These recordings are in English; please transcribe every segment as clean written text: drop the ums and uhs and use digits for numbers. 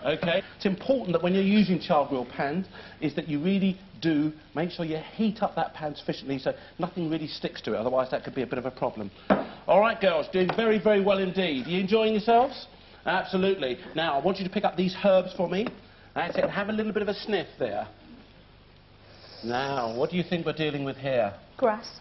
Okay? It's important that when you're using charcoal pans is that you really do make sure you heat up that pan sufficiently so nothing really sticks to it, otherwise that could be a bit of a problem. All right, girls, doing very, very well indeed. You enjoying yourselves? Absolutely. Now, I want you to pick up these herbs for me. That's it. Have a little bit of a sniff there. Now, what do you think we're dealing with here? Grass.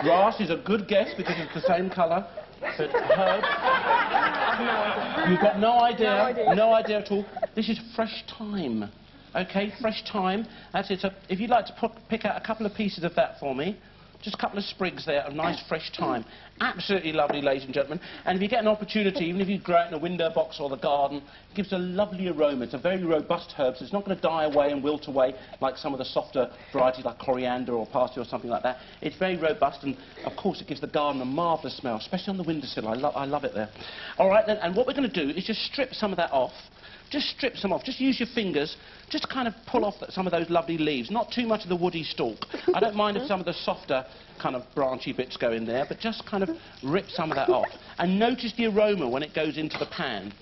Grass is a good guess because it's the same colour. But herbs... I've no idea. You've got no idea? No idea. No idea at all. This is fresh thyme. OK, fresh thyme. That's it. So if you'd like to pick out a couple of pieces of that for me. Just a couple of sprigs there of nice fresh thyme. Absolutely lovely, ladies and gentlemen. And if you get an opportunity, even if you grow it in a window box or the garden, it gives a lovely aroma. It's a very robust herb, so it's not going to die away and wilt away like some of the softer varieties like coriander or parsley or something like that. It's very robust, and of course it gives the garden a marvellous smell, especially on the windowsill. I love it there. All right, then, and what we're going to do is just strip some of that off. Just strip some off. Just use your fingers. Just kind of pull off some of those lovely leaves. Not too much of the woody stalk. I don't mind if some of the softer kind of branchy bits go in there, but just kind of rip some of that off. And notice the aroma when it goes into the pan.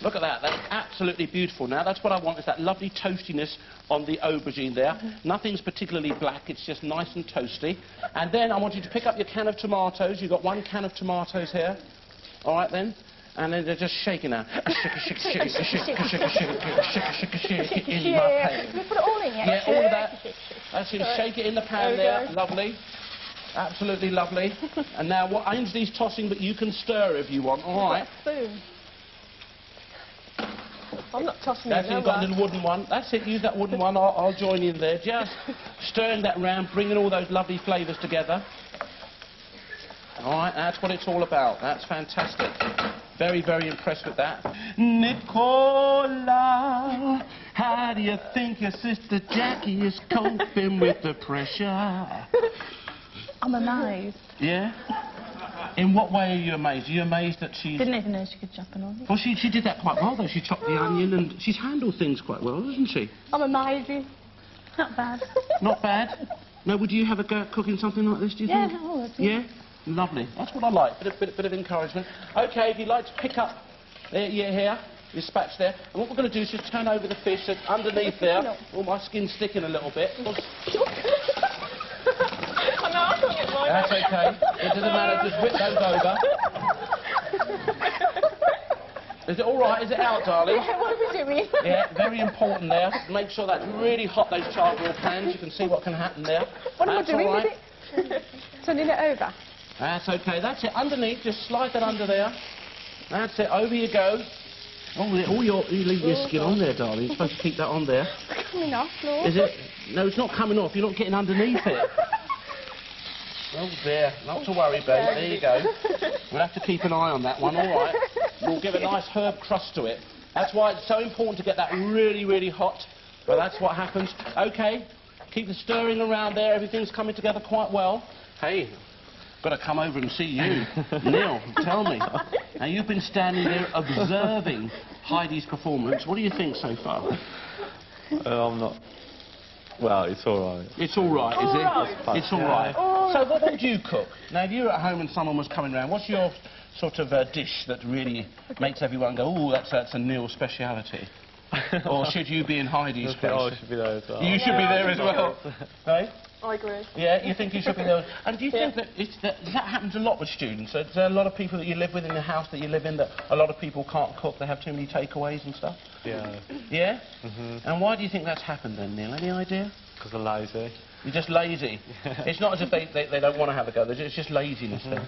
Look at that. That's absolutely beautiful. Now, that's what I want, is that lovely toastiness on the aubergine there. Nothing's particularly black. It's just nice and toasty. And then I want you to pick up your can of tomatoes. You've got 1 can of tomatoes here. All right, then. And then they're just shaking now. Shake in my pan. Can we put it all in yet? Yeah, all of that. That's it. Shake it in the pan there. Lovely. Absolutely lovely. And now, what Ainsley's tossing, but you can stir if you want. All right. Spoon. I'm not tossing That's it. You've got a little wooden one. That's it. Use that wooden one. I'll join in there. Just stirring that round, bringing all those lovely flavours together. All right. That's what it's all about. That's fantastic. Very, very impressed with that. Nicola, how do you think your sister Jackie is coping with the pressure? I'm amazed. Yeah? In what way are you amazed? Are you amazed that she's... Didn't even know she could jump on it. Well, she did that quite well, though. She chopped the onion and she's handled things quite well, hasn't she? I'm amazing. Not bad. Not bad? No, would you have a go at cooking something like this, do you think? Yeah, I would. Yeah? Lovely. That's what I like. Bit of encouragement. OK, if you'd like to pick up your spatch there, and what we're going to do is just turn over the fish that's underneath there. Oh, my skin's sticking a little bit. That's OK. It doesn't matter. Just whip those over. Is it all right? Is it out, darling? Yeah, what are we doing? Yeah, very important there. Make sure that's really hot, those charcoal pans. You can see what can happen there. What am I doing with it? Turning it over. That's OK. That's it. Underneath, just slide that under there. That's it. Over you go. Oh, you leave your skin on there, darling. You're supposed to keep that on there. It's coming off, Lord. Is it? No, it's not coming off. You're not getting underneath it. Oh, dear. Not to worry, babe. There you go. We'll have to keep an eye on that one, all right? We'll give a nice herb crust to it. That's why it's so important to get that really, really hot. Well, that's what happens. OK. Keep the stirring around there. Everything's coming together quite well. Hey. Got to come over and see you. Neil, tell me. Now, you've been standing there observing Heidi's performance. What do you think so far? I'm not... Well, it's all right. It's all right, is it? It's all right. So, what do you cook? Now, if you're at home and someone was coming round, what's your sort of dish that really makes everyone go, oh, that's a Neil speciality? Or should you be in Heidi's place? Oh, I should be there as well. You should be there as well. Hey? I agree. Yeah, you think you should be there? And do you think that that happens a lot with students? So, is there a lot of people that you live with in the house that you live in that a lot of people can't cook, they have too many takeaways and stuff? Yeah. Yeah? And why do you think that's happened then, Neil? Any idea? Because I'm lazy. You're just lazy. It's not as if they don't want to have a go, it's just laziness then.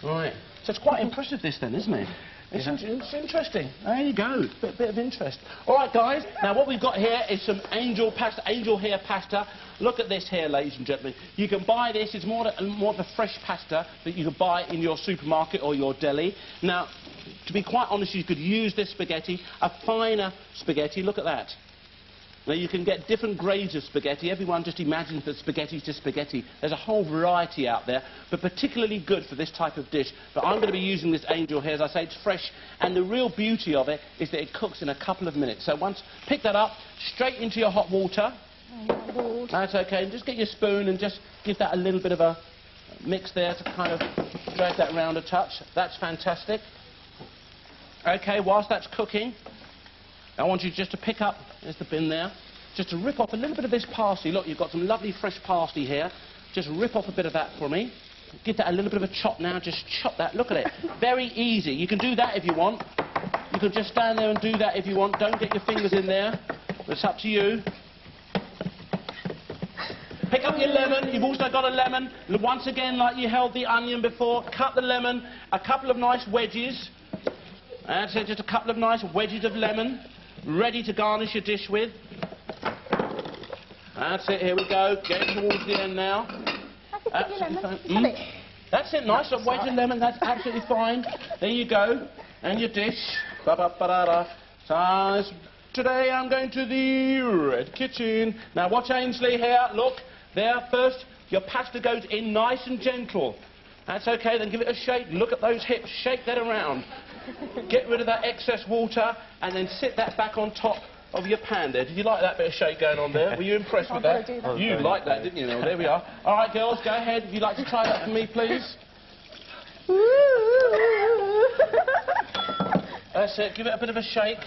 Right. So it's quite impressive this then, isn't it? It's interesting. There you go. Bit of interest. All right, guys. Now, what we've got here is some angel hair pasta. Look at this here, ladies and gentlemen. You can buy this. It's more of a fresh pasta that you can buy in your supermarket or your deli. Now, to be quite honest, you could use this spaghetti, a finer spaghetti. Look at that. Now, you can get different grades of spaghetti. Everyone just imagines that spaghetti's just spaghetti. There's a whole variety out there, but particularly good for this type of dish. But I'm going to be using this angel hair. As I say, it's fresh, and the real beauty of it is that it cooks in a couple of minutes. So pick that up, straight into your hot water. Oh, that's OK. And just get your spoon and just give that a little bit of a mix there to kind of drag that round a touch. That's fantastic. Okay, whilst that's cooking, I want you just to pick up, there's the bin there, just to rip off a little bit of this parsley. Look, you've got some lovely fresh parsley here. Just rip off a bit of that for me. Give that a little bit of a chop now, just chop that. Look at it. Very easy. You can do that if you want. You can just stand there and do that if you want. Don't get your fingers in there. It's up to you. Pick up your lemon. You've also got a lemon. Once again, like you held the onion before, cut the lemon. A couple of nice wedges. That's it, just a couple of nice wedges of lemon. Ready to garnish your dish with. That's it, here we go. Getting towards the end now. Absolutely fine. That's it, nice a wedge of lemon, that's absolutely fine. There you go. And your dish. Ba-ba-ba-da-da. So, today I'm going to the red kitchen. Now watch Ainsley here, look. There, first, your pasta goes in nice and gentle. That's okay, then give it a shake. Look at those hips, shake that around. Get rid of that excess water, and then sit that back on top of your pan there. Did you like that bit of shake going on there? Were you impressed with that? You liked that, didn't you? Well, there we are. All right, girls, go ahead. If you'd like to try that for me, please. That's it. Give it a bit of a shake.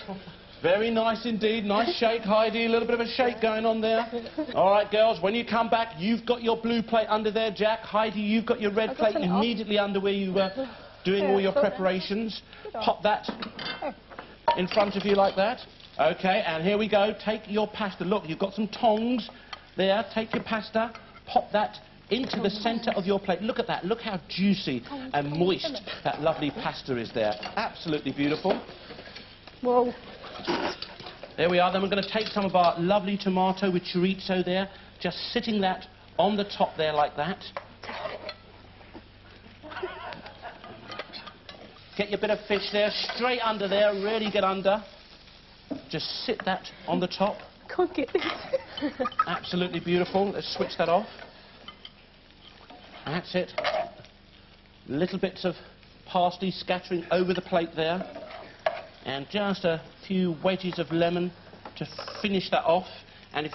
Very nice indeed. Nice shake, Heidi. A little bit of a shake going on there. All right, girls, when you come back, you've got your blue plate under there, Jack. Heidi, you've got your red plate immediately under where you were doing all your preparations. Pop that in front of you like that. Okay, and here we go. Take your pasta. Look, you've got some tongs there. Take your pasta, pop that into the centre of your plate. Look at that. Look how juicy and moist that lovely pasta is there. Absolutely beautiful. Whoa. There we are. Then we're going to take some of our lovely tomato with chorizo there, just sitting that on the top there like that. Get your bit of fish there, straight under there, really get under. Just sit that on the top. Can't get this. Absolutely beautiful. Let's switch that off. That's it. Little bits of parsley scattering over the plate there. And just a few wedges of lemon to finish that off. And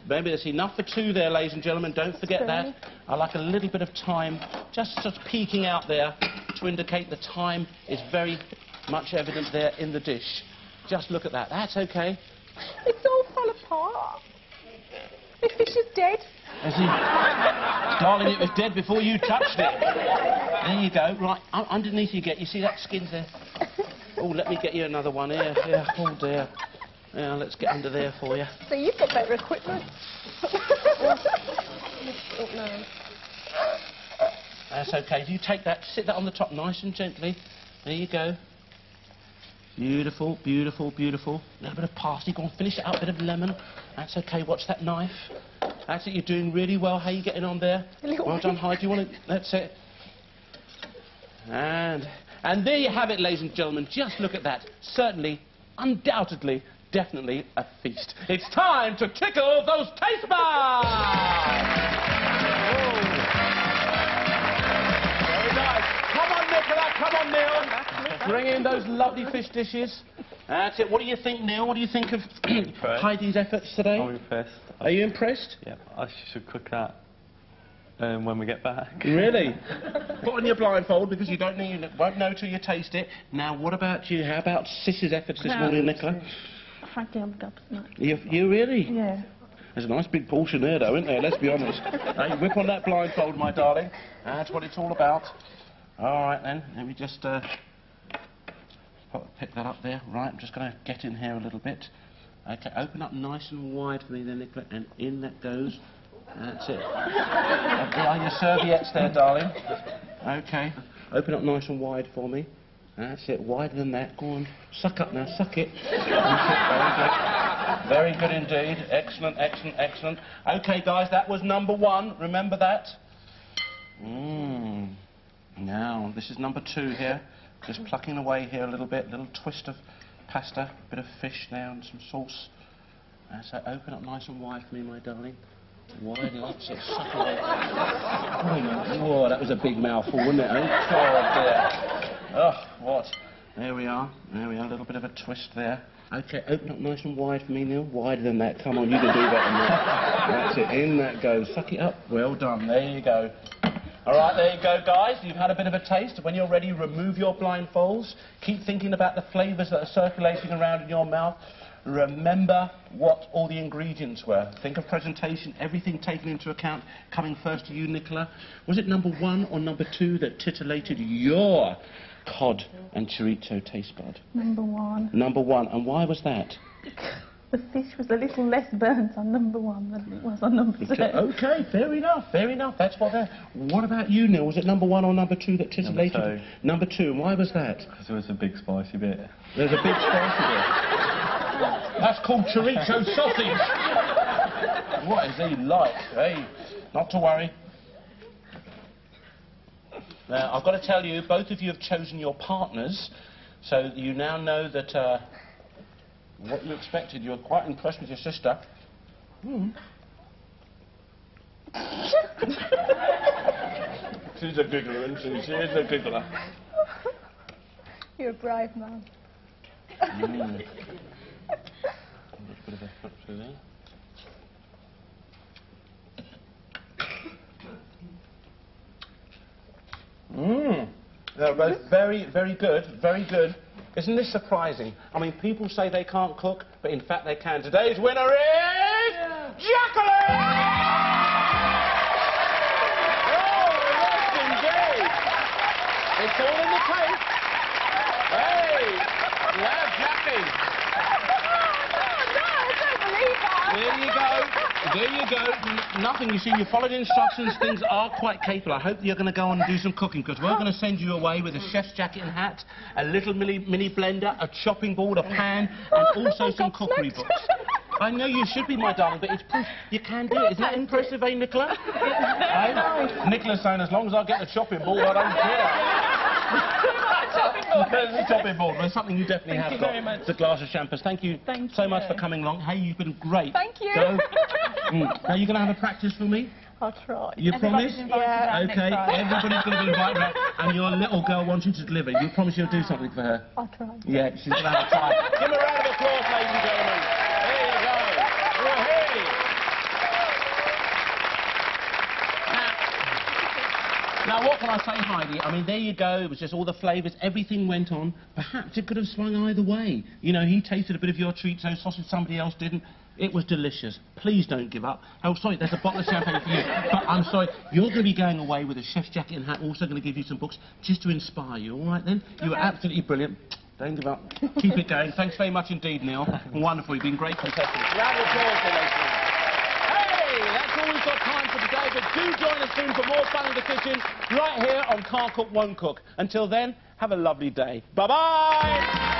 maybe there's enough for two there, ladies and gentlemen. Don't forget that. I like a little bit of thyme, just sort of peeking out there to indicate the thyme is very much evident there in the dish. Just look at that. That's okay. It's all fell apart. The fish is dead. Darling, it was dead before you touched it. There you go. Right, underneath you see that skin's there? Oh, let me get you another one here. Yeah, oh dear. Yeah, let's get under there for you. So you've got better equipment. That's okay. If you take that, sit that on the top nice and gently. There you go. Beautiful, beautiful, beautiful. A little bit of parsley. Go on, finish it up. A bit of lemon. That's okay. Watch that knife. That's it. You're doing really well. How are you getting on there? Well done, Heidi. Do you want to... That's it. And there you have it, ladies and gentlemen. Just look at that. Certainly, undoubtedly, definitely a feast. It's time to tickle those taste buds! Very nice. Come on, Nicola. Come on, Neil. Bring in those lovely fish dishes. That's it. What do you think, Neil? What do you think of Heidi's efforts today? I'm impressed. Are you impressed? Yeah, I should cook that when we get back. Really? Put on your blindfold because you won't know till you taste it. Now, what about you? How about Sis's efforts this morning, Nicola? Frankly, I'm up. You really? Yeah. There's a nice big portion there, though, isn't there? Let's be honest. Hey, whip on that blindfold, my darling. That's what it's all about. All right, then. Let me just pick that up there. Right, I'm just going to get in here a little bit. Okay, open up nice and wide for me then, Nicola, and in that goes. That's it. There are your serviettes there, darling. Okay, open up nice and wide for me. That's it, wider than that. Go on, suck up now, suck it. Very good indeed. Excellent, excellent, excellent. Okay, guys, that was number one. Remember that? Now, this is number two here. Just plucking away here a little bit, little twist of pasta, a bit of fish there and some sauce. So open up nice and wide for me, my darling. Wide, lots of suck away. Whoa, that was a big mouthful, wasn't it? Oh, dear. Oh, what? There we are. There we are. A little bit of a twist there. Okay, open up nice and wide for me, Neil. Wider than that. Come on, you can do better than that. That's it. In that goes. Suck it up. Well done. There you go. All right, there you go, guys. You've had a bit of a taste. When you're ready, remove your blindfolds. Keep thinking about the flavours that are circulating around in your mouth. Remember what all the ingredients were. Think of presentation, everything taken into account. Coming first to you, Nicola. Was it number 1 or number 2 that titillated your cod and chorizo taste bud? Number 1. Number 1. And why was that? The fish was a little less burnt on number 1 than it was on number 2. Okay, fair enough, fair enough. That's what there. What about you, Neil? Was it number 1 or number 2 that titillated? Number 2. Number 2. And why was that? Because there was a big spicy bit. There's a big spicy bit. That's called chorizo sausage. What is he like? Hey, not to worry. Now, I've got to tell you, both of you have chosen your partners, so you now know that what you expected. You're quite impressed with your sister. She's a giggler, isn't she? She is a giggler. You're a brave man. A little bit of a flip through there. They're both very, very good, very good. Isn't this surprising? I mean, people say they can't cook, but in fact they can. Today's winner is... Jacqueline! Oh, yes, indeed. It's all in the tape. Hey, yeah, Jackie. There you go. There you go. Nothing. You see, you followed instructions. Things are quite capable. I hope you're going to go on and do some cooking, because we're going to send you away with a chef's jacket and hat, a little mini blender, a chopping board, a pan, and also some cookery books. I know you should be, my darling, but it's proof you can do it. Isn't that impressive, eh, Nicola? Very nice. Nicola's saying, as long as I get the chopping board, I don't care. The chopping board. There's something you definitely have got. Thank you very much. It's a glass of champagne. Thank you so much for coming along. Hey, you've been great. Thank you. So, now you're going to have a practice for me? I'll try. You promise? Yeah. Okay, everybody's going to be invited round, and your little girl wants you to deliver. You promise you'll do something for her? I'll try. Yeah, she's going to have a try. Give her a round of applause, ladies and gentlemen. There you go. Woohoo! Now, what can I say, Heidi? I mean, there you go. It was just all the flavours. Everything went on. Perhaps it could have swung either way. You know, he tasted a bit of your chorizo sausage, somebody else didn't. It was delicious. Please don't give up. Oh, sorry, there's a bottle of champagne for you. But I'm sorry, you're going to be going away with a chef's jacket and hat. Also going to give you some books just to inspire you. All right, then? You were absolutely brilliant. Don't give up. Keep it going. Thanks very much indeed, Neil. Wonderful. You've been great contestants. Round of applause for ladies and gentlemen. Hey, that's all we've got time for today, but do join us soon for more fun in the kitchen, right here on Can't Cook, Won't Cook. Until then, have a lovely day. Bye-bye!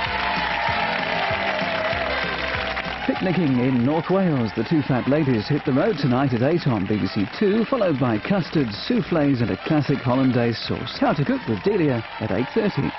Picnicking in North Wales, the two fat ladies hit the road tonight at 8 on BBC 2, followed by custards, soufflés and a classic hollandaise sauce. How to Cook with Delia at 8:30.